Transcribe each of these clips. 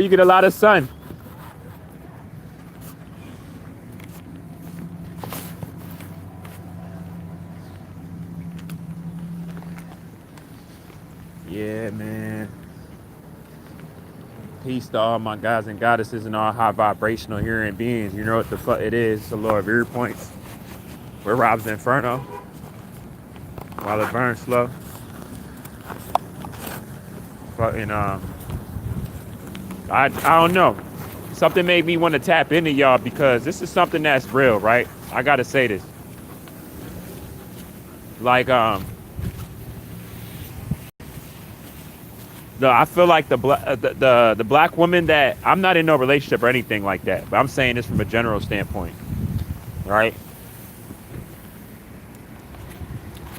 You get a lot of sun. Yeah, man. Peace to all my guys and goddesses and all high vibrational human beings. You know what the fuck it is. It's the Lord of Viewpoints. We're RoBs Inferno. While it burns slow. Fucking, I don't know. Something made me want to tap into y'all because this is something that's real, right? I gotta say this. Like, I feel like the black woman that I'm not in no relationship or anything like that, but I'm saying this from a general standpoint, right?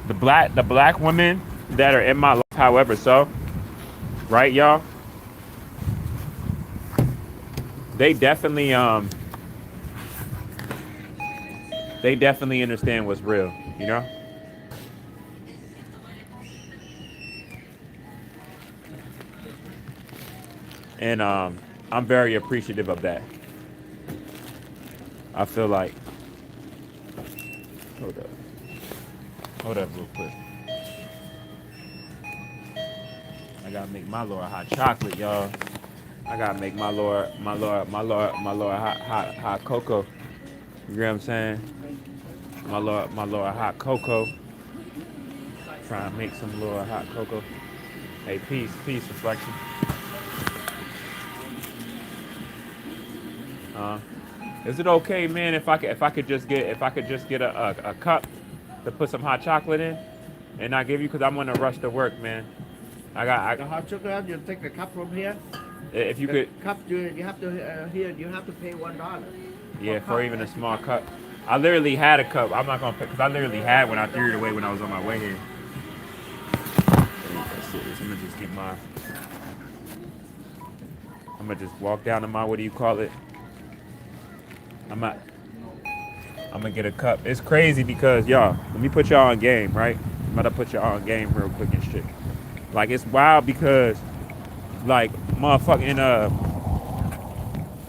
The black women that are in my life, however, so, right, y'all? They definitely understand what's real, you know? And I'm very appreciative of that. I feel like, hold up real quick. I gotta make my Lord hot chocolate, y'all. I gotta make my Lord hot cocoa. You know what I'm saying? My Lord hot cocoa. Trying to make some Lord hot cocoa. Hey, peace, reflection. Is it okay, man, if I could just get a cup to put some hot chocolate in, and I give you, because I'm gonna rush to work, man. The hot chocolate, you take the cup from here. If you could, cup, you have to here. You have to pay $1. Yeah, for even a small cup. I literally had a cup. I'm not gonna pay because I literally had one. I threw it away when I was on my way here. I'm gonna just get my. I'm gonna just walk down to my, what do you call it? I'm gonna get a cup. It's crazy because y'all, let me put y'all on game, right? I'm about to put y'all on game real quick and shit. Like, it's wild because, like, motherfucking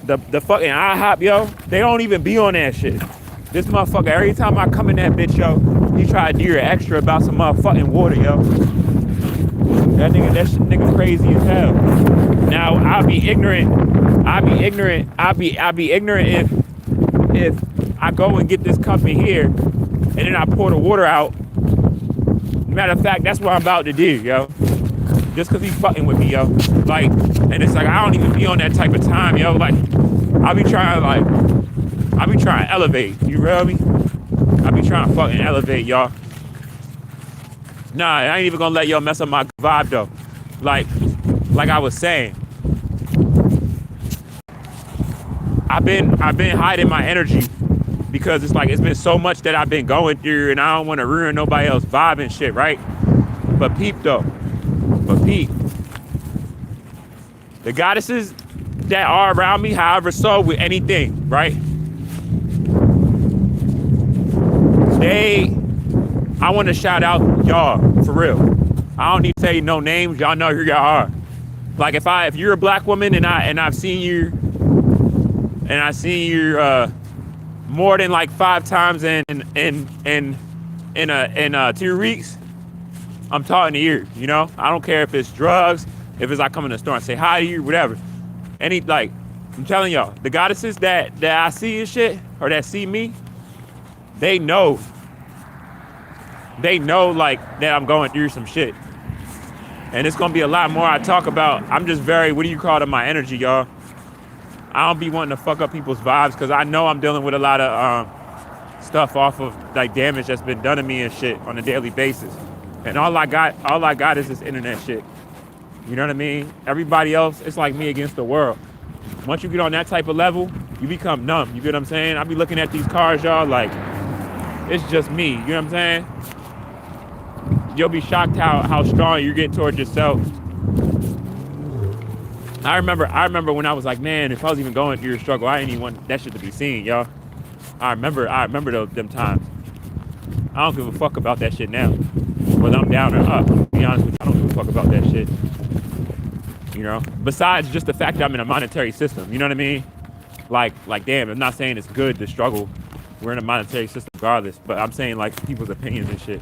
the fucking IHOP, yo, they don't even be on that shit. This motherfucker, every time I come in that bitch, yo, he try to do your extra about some motherfucking water, yo. That nigga crazy as hell. Now I'll be ignorant if I go and get this cup in here and then I pour the water out. Matter of fact, that's what I'm about to do, yo. Just cause he's fucking with me, yo. Like, and it's like, I don't even be on that type of time, yo. Like, I be trying to elevate, you feel me? I be trying to fucking elevate, y'all. Nah, I ain't even gonna let y'all mess up my vibe, though. Like I was saying, I've been hiding my energy because it's like, it's been so much that I've been going through and I don't want to ruin nobody else's vibe and shit, right? But peep, though. The goddesses that are around me, however, so with anything, right? I want to shout out y'all, for real. I don't need to say no names. Y'all know who y'all are. Like, if you're a black woman and I've seen you, more than like 5 times in 2 weeks, I'm talking to you, you know? I don't care if it's drugs, if it's like coming to the store and say hi to you, whatever. Like, I'm telling y'all, the goddesses that I see and shit, or that see me, they know like that I'm going through some shit. And it's gonna be a lot more I talk about. I'm just very, what do you call it, my energy, y'all. I don't be wanting to fuck up people's vibes because I know I'm dealing with a lot of stuff off of like damage that's been done to me and shit on a daily basis. And all I got is this internet shit. You know what I mean? Everybody else, it's like me against the world. Once you get on that type of level, you become numb. You get what I'm saying? I be looking at these cars, y'all, like, it's just me. You know what I'm saying? You'll be shocked how strong you're getting towards yourself. I remember when I was like, man, if I was even going through your struggle, I didn't even want that shit to be seen, y'all. I remember them times. I don't give a fuck about that shit now. Whether I'm down or up, to be honest with you, I don't give a fuck about that shit. You know, besides just the fact that I'm in a monetary system, you know what I mean? Like damn, I'm not saying it's good to struggle. We're in a monetary system regardless, but I'm saying like people's opinions and shit.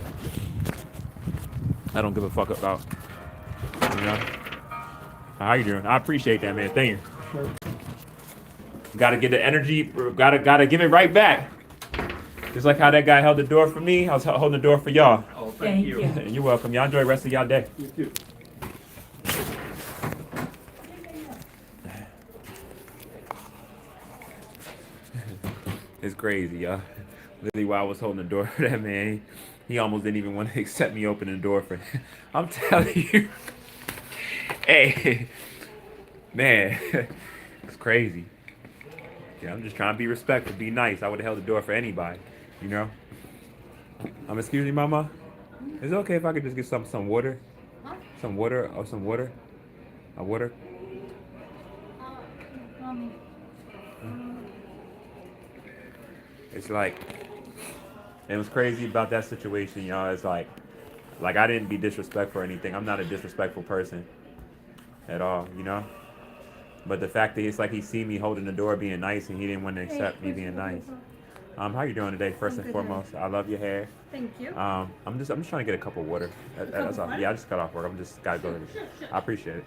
I don't give a fuck about, you know? How you doing? I appreciate that, man. Thank you. Sure. Gotta get the energy, gotta give it right back. Just like how that guy held the door for me, I was holding the door for y'all. Oh, thank you. You're welcome. Y'all enjoy the rest of y'all day. You too. It's crazy, y'all. Literally, while I was holding the door for that man, he almost didn't even want to accept me opening the door for him. I'm telling you. Hey, man, it's crazy. Yeah, I'm just trying to be respectful, be nice. I would have held the door for anybody, you know? Excuse me, mama. Is it okay if I could just get some water? Some water or some water? A water? It's like, it was crazy about that situation, y'all. It's like I didn't be disrespectful or anything. I'm not a disrespectful person at all, you know? But the fact that it's like he see me holding the door being nice and he didn't want to accept me being nice. How you doing today? First and foremost, I love your hair. Thank you. I'm just trying to get a cup of water. That's all. Yeah, I just got off work. I'm just gotta go. I appreciate it.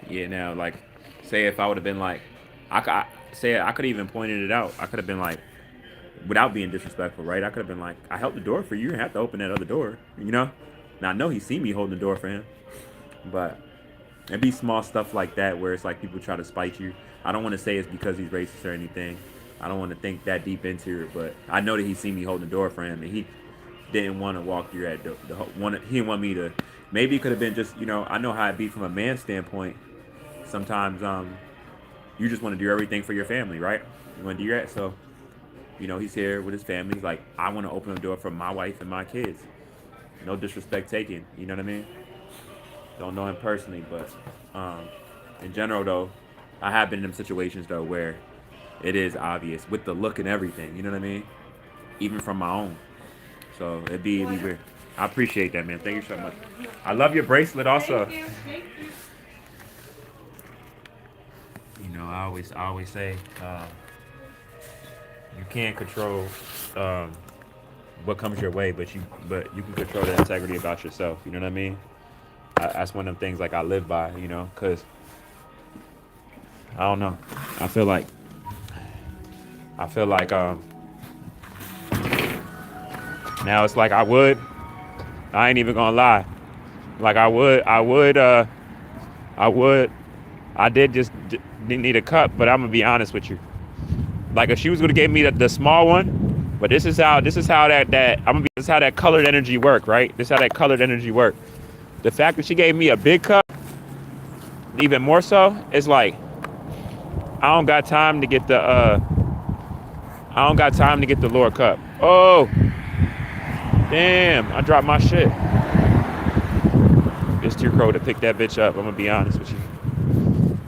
Yeah, now like, say if I would have been like, I could have even pointed it out. I could have been like, without being disrespectful, right? I could have been like, I held the door for you. You didn't have to open that other door, you know? Now I know he see me holding the door for him, but it'd be small stuff like that where it's like people try to spite you. I don't want to say it's because he's racist or anything. I don't want to think that deep into it, but I know that he seen me holding the door for him, and he didn't want to walk through that he didn't want me to. Maybe it could have been just, you know, I know how it be from a man's standpoint. Sometimes you just want to do everything for your family, right? You want to do that, so you know he's here with his family. He's like, I want to open the door for my wife and my kids. No disrespect taken, you know what I mean? Don't know him personally, but in general though, I have been in them situations though where it is obvious with the look and everything, you know what I mean? Even from my own. So it'd be weird. I appreciate that, man. Thank you so much. I love your bracelet also. Thank you. You know, I always say you can't control what comes your way, but you can control the integrity about yourself. You know what I mean? That's one of them things like I live by. You know, because I don't know. I feel like now it's like I ain't even gonna lie. Like I did just need a cup, but I'm gonna be honest with you. Like if she was gonna give me the small one, but this is how that colored energy work, right? This is how that colored energy work. The fact that she gave me a big cup, even more so, it's like I don't got time to get the lower cup. Oh, damn! I dropped my shit. It's too cold to pick that bitch up. I'm gonna be honest with you.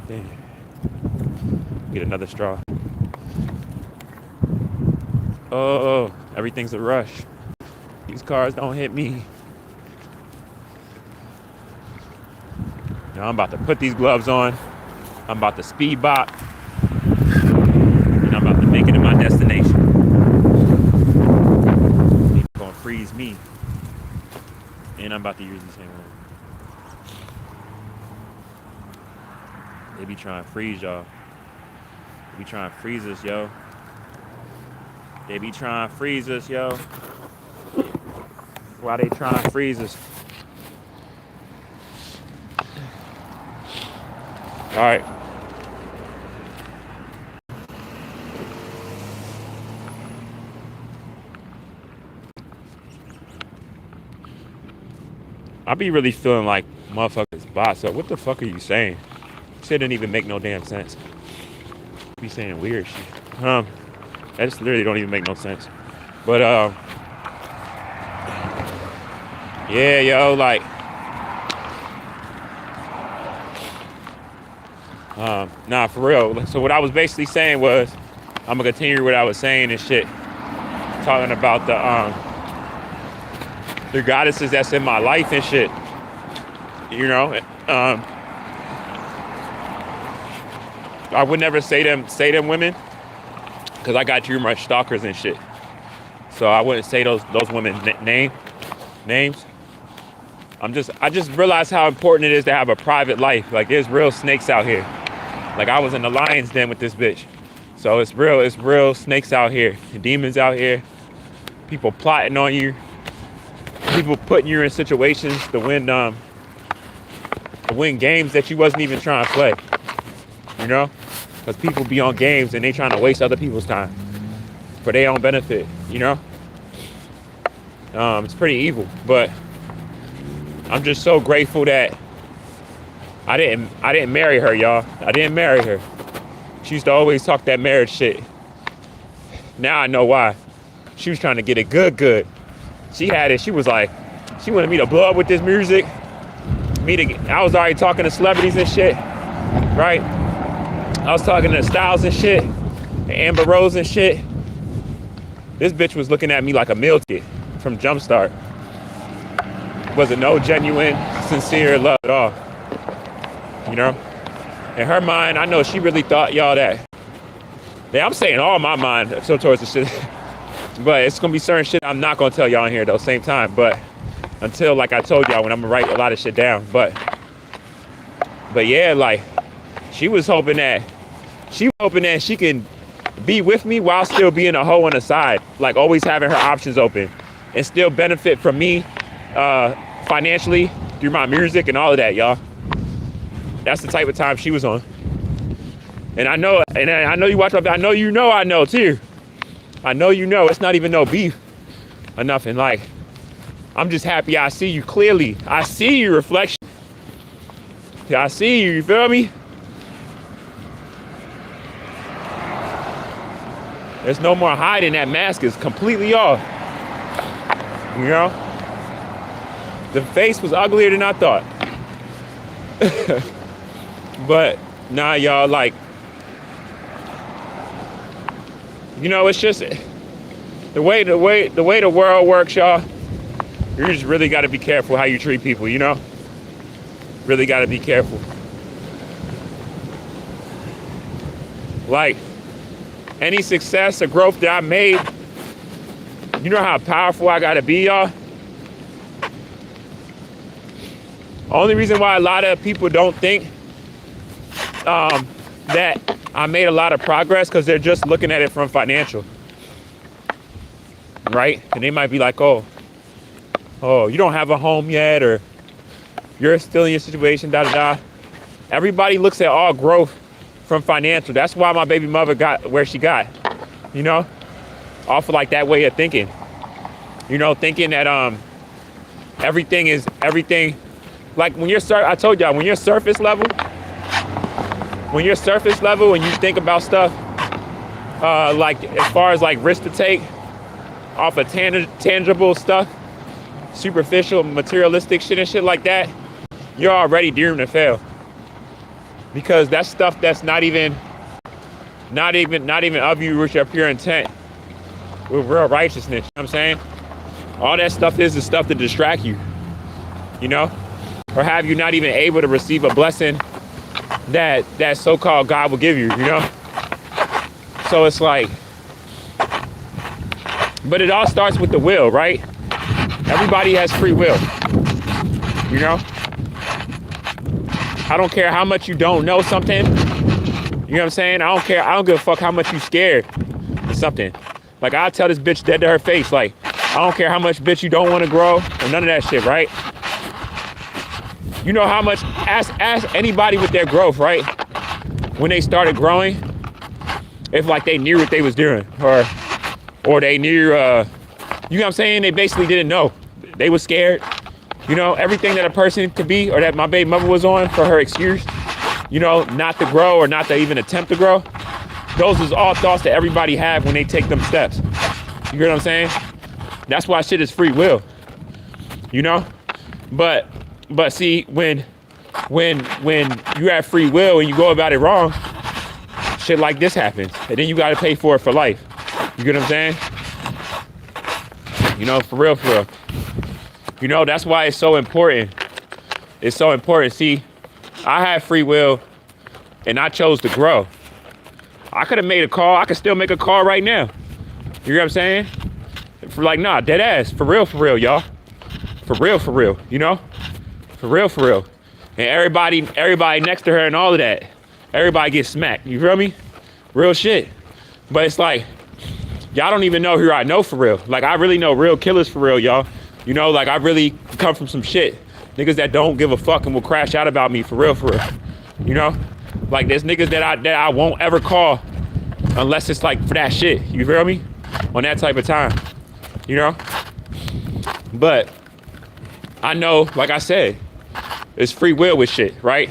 Damn. Get another straw. Oh, everything's a rush. These cars don't hit me. Now I'm about to put these gloves on. I'm about to speed bop. And I'm about to make it to my destination. They're gonna freeze me. And I'm about to use the same one. They be trying to freeze y'all. They be trying to freeze us, yo. They be trying to freeze us, yo. Why they trying to freeze us? All right. I be really feeling like motherfuckers bots up. What the fuck are you saying? Shit didn't even make no damn sense. You be saying weird shit. That just literally don't even make no sense. But yeah, yo, like nah, for real. So what I was basically saying was, I'm gonna continue what I was saying and shit. Talking about the goddesses that's in my life and shit. You know, I would never say them women, because I got too much stalkers and shit. So I wouldn't say those women names. I just realized how important it is to have a private life. Like, there's real snakes out here. Like, I was in the lion's den with this bitch. So it's real snakes out here, demons out here, people plotting on you, people putting you in situations to win games that you wasn't even trying to play. You know, because people be on games and they trying to waste other people's time for their own benefit. You know, it's pretty evil, but I'm just so grateful that I didn't marry her, y'all. I didn't marry her. She used to always talk that marriage shit. Now I know why. She was trying to get it good. She had it. She was like, she wanted me to blow up with this music. I was already talking to celebrities and shit, right? I was talking to Styles and shit, and Amber Rose and shit. This bitch was looking at me like a meal kit from Jumpstart. Wasn't no genuine, sincere love at all. You know? In her mind, I know she really thought, y'all, that. Yeah, I'm saying all my mind so towards the shit. But it's gonna be certain shit I'm not gonna tell y'all in here though, same time. But until, like I told y'all, when I'm gonna write a lot of shit down. But yeah, like, she was hoping that she can be with me while still being a hoe on the side. Like, always having her options open and still benefit from me financially through my music and all of that, y'all. That's the type of time she was on. And I know you watch my, I know too. I know you know, it's not even no beef or nothing. Like, I'm just happy I see you clearly. I see your reflection. I see you feel me? There's no more hiding. That mask is completely off. You know? The face was uglier than I thought. But nah, y'all, like, you know, it's just the way the world works, y'all. You just really got to be careful how you treat people, you know? Really got to be careful. Like, any success or growth that I made, you know how powerful I got to be, y'all? Only reason why a lot of people don't think that I made a lot of progress, because they're just looking at it from financial, right? And they might be like, oh, you don't have a home yet, or you're still in your situation, da-da-da. Everybody looks at all growth from financial. That's why my baby mother got where she got, you know? Off of like that way of thinking. You know, thinking that everything. Like, when you're I told y'all, when you're surface level and you think about stuff, like as far as like risk to take off of tangible stuff, superficial, materialistic shit and shit like that, you're already doomed to fail. Because that's stuff that's not even of you with your pure intent, with real righteousness. You know what I'm saying? All that stuff is the stuff to distract you, you know? Or have you not even able to receive a blessing that so-called God will give you, you know? So it's like, but it all starts with the will, right? Everybody has free will, you know? I don't care how much you don't know something. You know what I'm saying? I don't give a fuck how much you scared of something. Like, I'll tell this bitch dead to her face, like, I don't care how much, bitch, you don't want to grow or none of that shit, right? You know how much, ask anybody with their growth, right? When they started growing, if like they knew what they was doing, or they knew, you know what I'm saying? They basically didn't know. They were scared. You know, everything that a person could be, or that my baby mother was on for her excuse, you know, not to grow or not to even attempt to grow. Those is all thoughts that everybody have when they take them steps. You get what I'm saying? That's why shit is free will, you know? But see, when you have free will and you go about it wrong, shit like this happens. And then you got to pay for it for life. You get what I'm saying? You know, for real. You know, that's why it's so important. It's so important. See, I had free will and I chose to grow. I could have made a call. I could still make a call right now. You know what I'm saying? For like, nah, dead ass. For real, y'all. For real, you know? For real. And everybody next to her and all of that, everybody gets smacked. You feel me? Real shit. But it's like, y'all don't even know who I know for real. Like, I really know real killers for real, y'all. You know, like, I really come from some shit. Niggas that don't give a fuck and will crash out about me for real. You know? Like, there's niggas that I won't ever call unless it's like for that shit. You feel me? On that type of time. You know? But I know, like I said, it's free will with shit, right?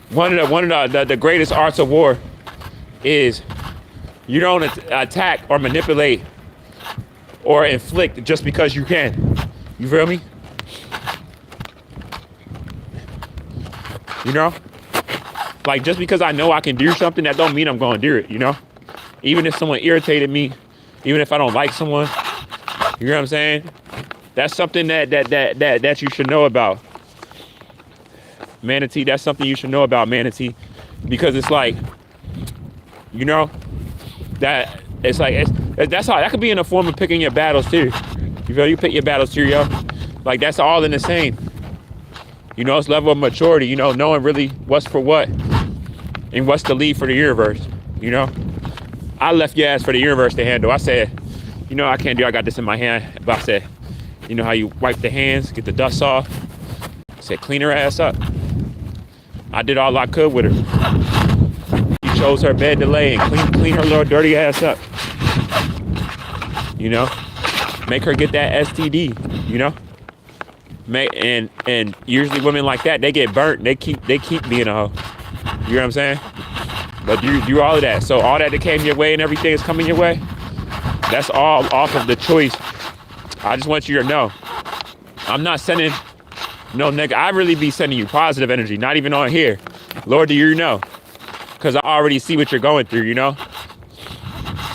One of the greatest arts of war is you don't attack or manipulate or inflict just because you can. You feel me? You know? Like, just because I know I can do something, that don't mean I'm going to do it, you know? Even if someone irritated me, even if I don't like someone, you know what I'm saying? That's something that you should know about. Manatee, that's something you should know about, Manatee. Because it's like, you know, that it's like, that's how, that could be in the form of picking your battles too. You feel, you pick your battles too, yo. Like, that's all in the same. You know, it's level of maturity, you know, knowing really what's for what and what's the lead for the universe, you know? I left your ass for the universe to handle. I said, you know, I can't do, I got this in my hand. But I said, you know how you wipe the hands, get the dust off? I said, clean her ass up. I did all I could with her. She chose her bed to lay and clean her little dirty ass up. You know? Make her get that STD, you know? And usually women like that, they get burnt. They keep being a hoe. You know what I'm saying? But do all of that. So all that came your way and everything is coming your way, that's all off of the choice. I just want you to know, I'm not sending no nigga. I really be sending you positive energy, not even on here. Lord, do you know? Because I already see what you're going through, you know?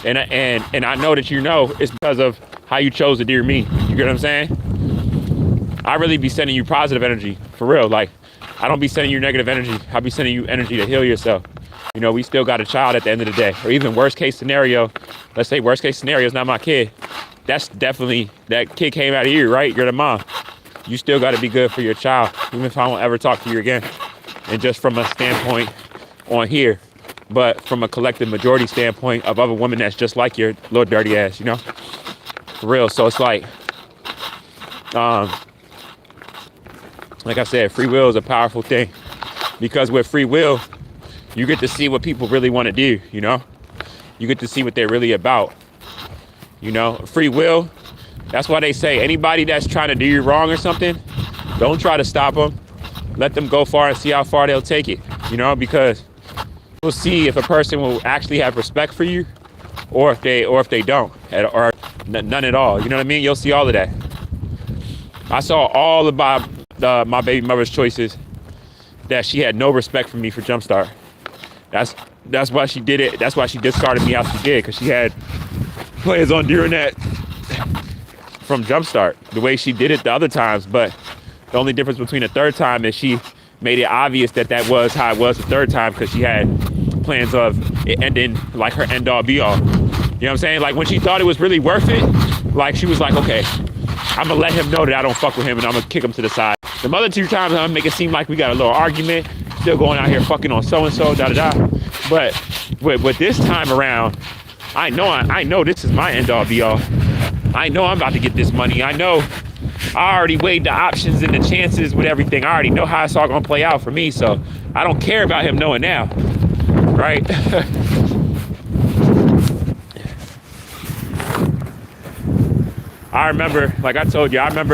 And I know that you know it's because of how you chose to dear me. You get what I'm saying? I really be sending you positive energy, for real. Like, I don't be sending you negative energy. I be sending you energy to heal yourself. You know, we still got a child at the end of the day. Or even worst case scenario, let's say worst case scenario is not my kid. That's definitely, that kid came out of you, right? You're the mom. You still got to be good for your child, even if I won't ever talk to you again. And just from a standpoint on here, but from a collective majority standpoint of other women that's just like your little dirty ass, you know? For real. So it's like I said, free will is a powerful thing, because with free will, you get to see what people really want to do, you know? You get to see what they're really about, you know? Free will, that's why they say anybody that's trying to do you wrong or something, don't try to stop them. Let them go far and see how far they'll take it, you know? Because you'll see if a person will actually have respect for you, or if they don't, or none at all. You know what I mean? You'll see all of that. I saw all about my baby mother's choices, that she had no respect for me for Jumpstart. That's why she did it. That's why she discarded me how she did, because she had plans on doing that from Jumpstart the way she did it the other times. But the only difference between the third time is she made it obvious that was how it was the third time, because she had plans of it ending like her end all be all. You know what I'm saying? Like, when she thought it was really worth it, like, she was like, okay, I'm gonna let him know that I don't fuck with him, and I'm gonna kick him to the side. The other two times, I'm gonna make it seem like we got a little argument, still going out here fucking on so-and-so, da-da-da. But with this time around, I know this is my end all be all. I know I'm about to get this money. I know I already weighed the options and the chances with everything. I already know how it's all gonna play out for me, so I don't care about him knowing now, right? I remember, like I told you, I'm not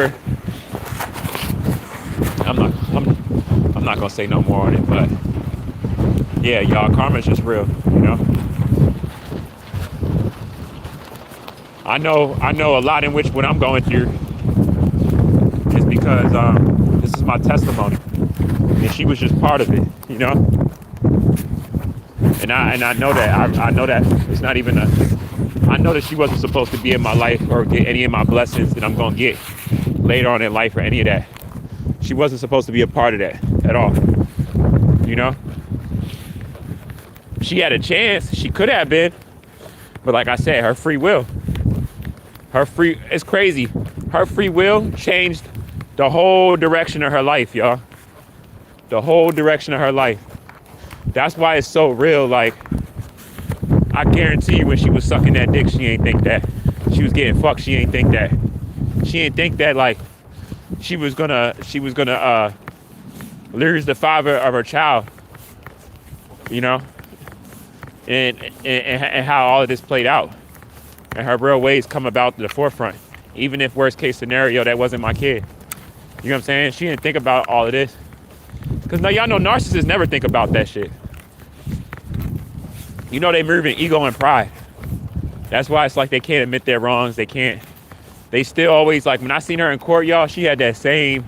gonna say no more on it, but yeah, y'all, karma's just real, you know? I know a lot in which what I'm going through is because this is my testimony, and she was just part of it, you know? And I know that I know that it's not even I know that she wasn't supposed to be in my life or get any of my blessings that I'm gonna get. later on in life or any of that. She wasn't supposed to be a part of that at all. You know? She had a chance. She could have been. But like I said, her free will. It's crazy. Her free will changed the whole direction of her life, y'all. The whole direction of her life. That's why it's so real. Like, I guarantee you when she was sucking that dick, she ain't think that. She was getting fucked, she ain't think that. She ain't think that, like, she was gonna lose the father of her child. You know? And how all of this played out. And her real ways come about to the forefront. Even if worst case scenario, that wasn't my kid. You know what I'm saying? She didn't think about all of this. Because now y'all know narcissists never think about that shit. You know they move in ego and pride. That's why it's like they can't admit their wrongs. They still always, like, when I seen her in court, y'all, she had that same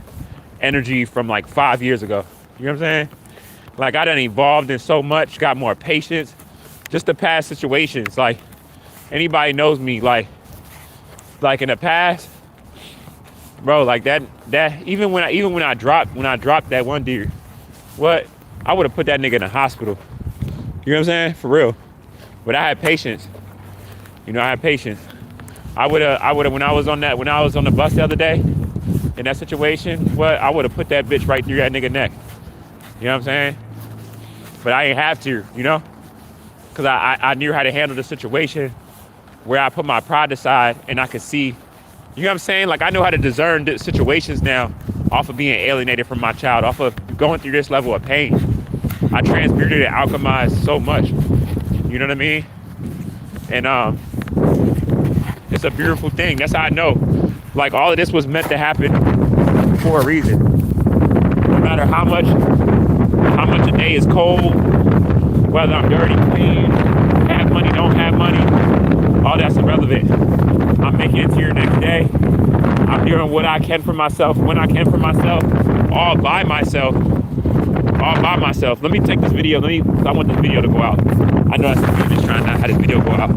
energy from like 5 years ago. You know what I'm saying? Like, I done evolved in so much, got more patience. Just the past situations, like, anybody knows me, like in the past, bro, like that even when I dropped that one dude, what, I would have put that nigga in the hospital. You know what I'm saying? For real. But I had patience. You know, I had patience. I would have when I was on the bus the other day in that situation, what, I would have put that bitch right through that nigga neck. You know what I'm saying? But I ain't have to, you know? Because I knew how to handle the situation where I put my pride aside and I could see, you know what I'm saying? Like, I know how to discern the situations now off of being alienated from my child, off of going through this level of pain. I transmuted and alchemized so much. You know what I mean? And it's a beautiful thing. That's how I know. Like, all of this was meant to happen for a reason. No matter how much a day is cold, whether I'm dirty, clean, have money, don't have money, all that's irrelevant. I'm making it to your next day. I'm doing what I can for myself, when I can for myself, all by myself. Let me take this video. I want this video to go out. I know that's the just trying to have this video go out.